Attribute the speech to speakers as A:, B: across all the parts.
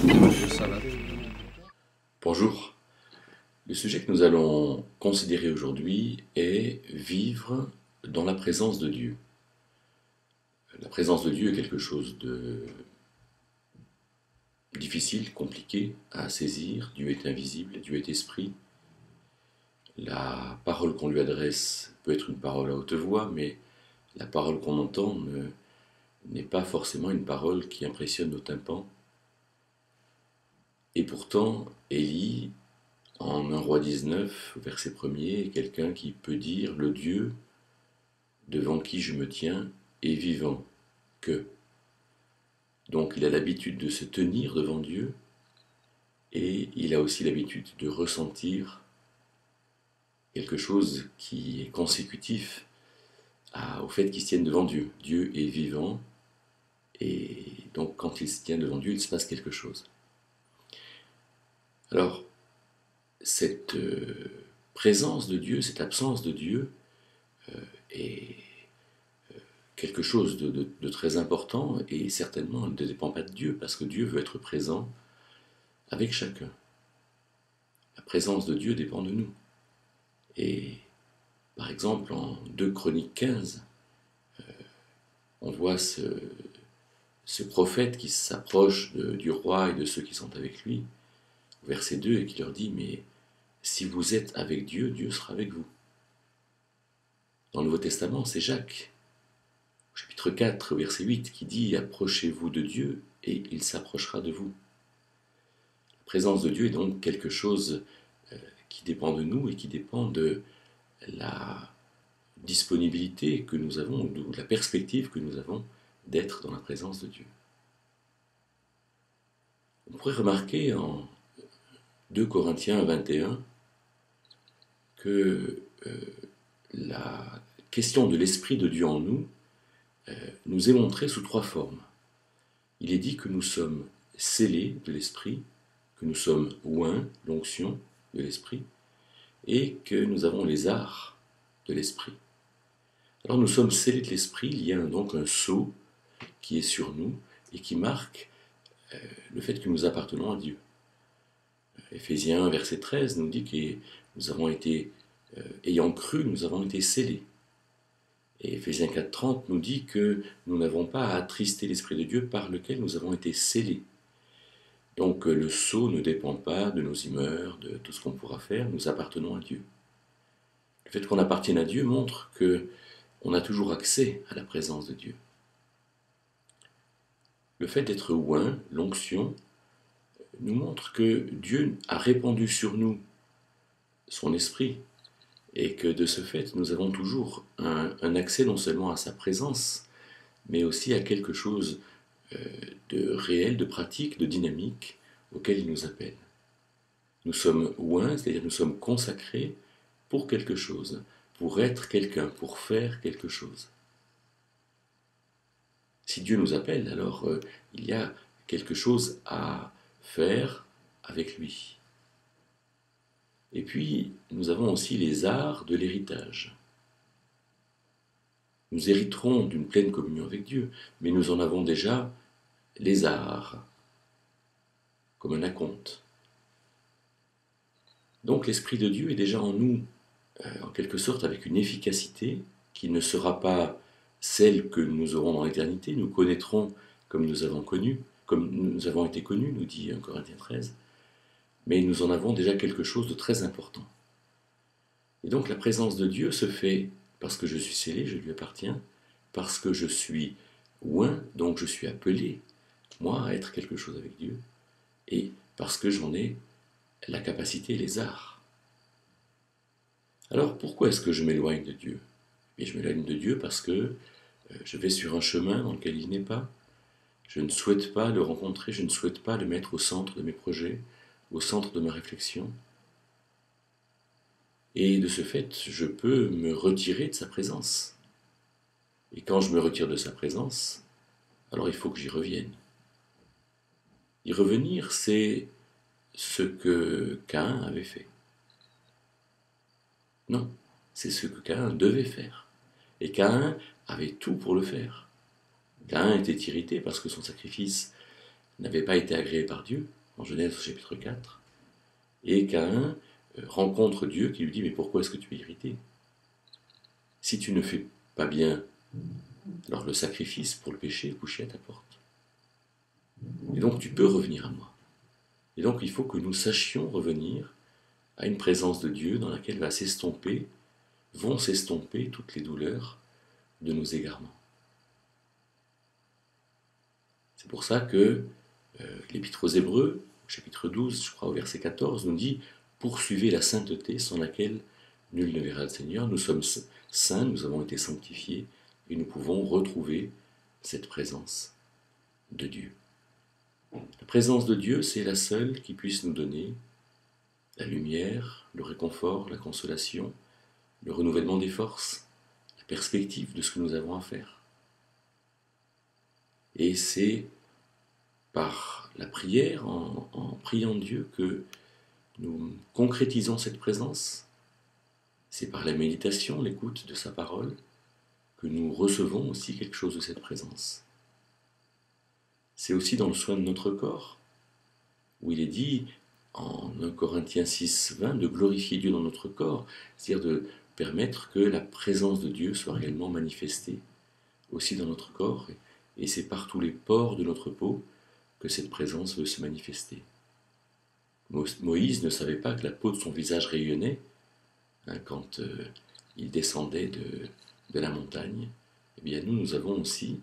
A: Ça va.
B: Bonjour. Le sujet que nous allons considérer aujourd'hui est vivre dans la présence de Dieu. La présence de Dieu est quelque chose de difficile, compliqué à saisir. Dieu est invisible, Dieu est esprit. La parole qu'on lui adresse peut être une parole à haute voix, mais la parole qu'on entend n'est pas forcément une parole qui impressionne nos tympans. Et pourtant, Élie, en 1 roi 19, verset 1er, est quelqu'un qui peut dire « Le Dieu devant qui je me tiens est vivant que ». Donc il a l'habitude de se tenir devant Dieu et il a aussi l'habitude de ressentir quelque chose qui est consécutif au fait qu'il se tienne devant Dieu. Dieu est vivant et donc quand il se tient devant Dieu, il se passe quelque chose. Alors, cette présence de Dieu, cette absence de Dieu est quelque chose de très important et certainement elle ne dépend pas de Dieu parce que Dieu veut être présent avec chacun. La présence de Dieu dépend de nous. Et par exemple, en 2 Chroniques 15, on voit ce prophète qui s'approche du roi et de ceux qui sont avec lui, verset 2, et qui leur dit « Mais si vous êtes avec Dieu, Dieu sera avec vous ». Dans le Nouveau Testament, c'est Jacques, chapitre 4, verset 8, qui dit « Approchez-vous de Dieu et il s'approchera de vous ». La présence de Dieu est donc quelque chose qui dépend de nous et qui dépend de la disponibilité que nous avons, ou de la perspective que nous avons d'être dans la présence de Dieu. On pourrait remarquer en 2 Corinthiens 21 que la question de l'Esprit de Dieu en nous nous est montrée sous 3 formes. Il est dit que nous sommes scellés de l'Esprit, que nous sommes oints, l'onction de l'Esprit, et que nous avons les arts de l'Esprit. Alors nous sommes scellés de l'Esprit, il y a donc un sceau qui est sur nous et qui marque le fait que nous appartenons à Dieu. Éphésiens 1, verset 13 nous dit que nous avons été, ayant cru, nous avons été scellés. Et Éphésiens 4, 30 nous dit que nous n'avons pas à attrister l'Esprit de Dieu par lequel nous avons été scellés. Donc le sceau ne dépend pas de nos humeurs, de tout ce qu'on pourra faire, nous appartenons à Dieu. Le fait qu'on appartienne à Dieu montre qu'on a toujours accès à la présence de Dieu. Le fait d'être oint, l'onction, nous montre que Dieu a répandu sur nous son esprit et que de ce fait, nous avons toujours un accès non seulement à sa présence, mais aussi à quelque chose de réel, de pratique, de dynamique auquel il nous appelle. Nous sommes oints, c'est-à-dire nous sommes consacrés pour quelque chose, pour être quelqu'un, pour faire quelque chose. Si Dieu nous appelle, alors il y a quelque chose à faire avec lui. Et puis, nous avons aussi les arts de l'héritage. Nous hériterons d'une pleine communion avec Dieu, mais nous en avons déjà les arts, comme un acompte. Donc l'Esprit de Dieu est déjà en nous, en quelque sorte avec une efficacité qui ne sera pas celle que nous aurons dans l'éternité. Nous connaîtrons comme nous avons connu, comme nous avons été connus, nous dit 1 Corinthiens 13, mais nous en avons déjà quelque chose de très important. Et donc la présence de Dieu se fait parce que je suis scellé, je lui appartiens, parce que je suis oint, donc je suis appelé, moi, à être quelque chose avec Dieu, et parce que j'en ai la capacité et les arts. Alors pourquoi est-ce que je m'éloigne de Dieu? Et je m'éloigne de Dieu parce que je vais sur un chemin dans lequel il n'est pas. Je ne souhaite pas le rencontrer, je ne souhaite pas le mettre au centre de mes projets, au centre de ma réflexion. Et de ce fait, je peux me retirer de sa présence. Et quand je me retire de sa présence, alors il faut que j'y revienne. Y revenir, c'est ce que Caïn avait fait. Non, c'est ce que Caïn devait faire. Et Caïn avait tout pour le faire. Caïn était irrité parce que son sacrifice n'avait pas été agréé par Dieu, en Genèse chapitre 4, et Caïn rencontre Dieu qui lui dit « Mais pourquoi est-ce que tu es irrité? Si tu ne fais pas bien, alors le sacrifice pour le péché est couché à ta porte. Et donc tu peux revenir à moi. » Et donc il faut que nous sachions revenir à une présence de Dieu dans laquelle vont s'estomper toutes les douleurs de nos égarements. C'est pour ça que l'Épître aux Hébreux, chapitre 12, je crois au verset 14, nous dit « Poursuivez la sainteté sans laquelle nul ne verra le Seigneur. Nous sommes saints, nous avons été sanctifiés, et nous pouvons retrouver cette présence de Dieu. » La présence de Dieu, c'est la seule qui puisse nous donner la lumière, le réconfort, la consolation, le renouvellement des forces, la perspective de ce que nous avons à faire. Et c'est par la prière, en priant Dieu, que nous concrétisons cette présence. C'est par la méditation, l'écoute de sa parole, que nous recevons aussi quelque chose de cette présence. C'est aussi dans le soin de notre corps, où il est dit en 1 Corinthiens 6, 20 de glorifier Dieu dans notre corps, c'est-à-dire de permettre que la présence de Dieu soit réellement manifestée aussi dans notre corps, et c'est par tous les pores de notre peau que cette présence veut se manifester. Moïse ne savait pas que la peau de son visage rayonnait quand il descendait de la montagne. Eh bien nous avons aussi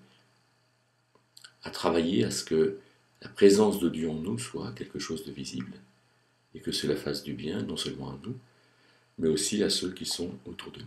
B: à travailler à ce que la présence de Dieu en nous soit quelque chose de visible, et que cela fasse du bien non seulement à nous, mais aussi à ceux qui sont autour de nous.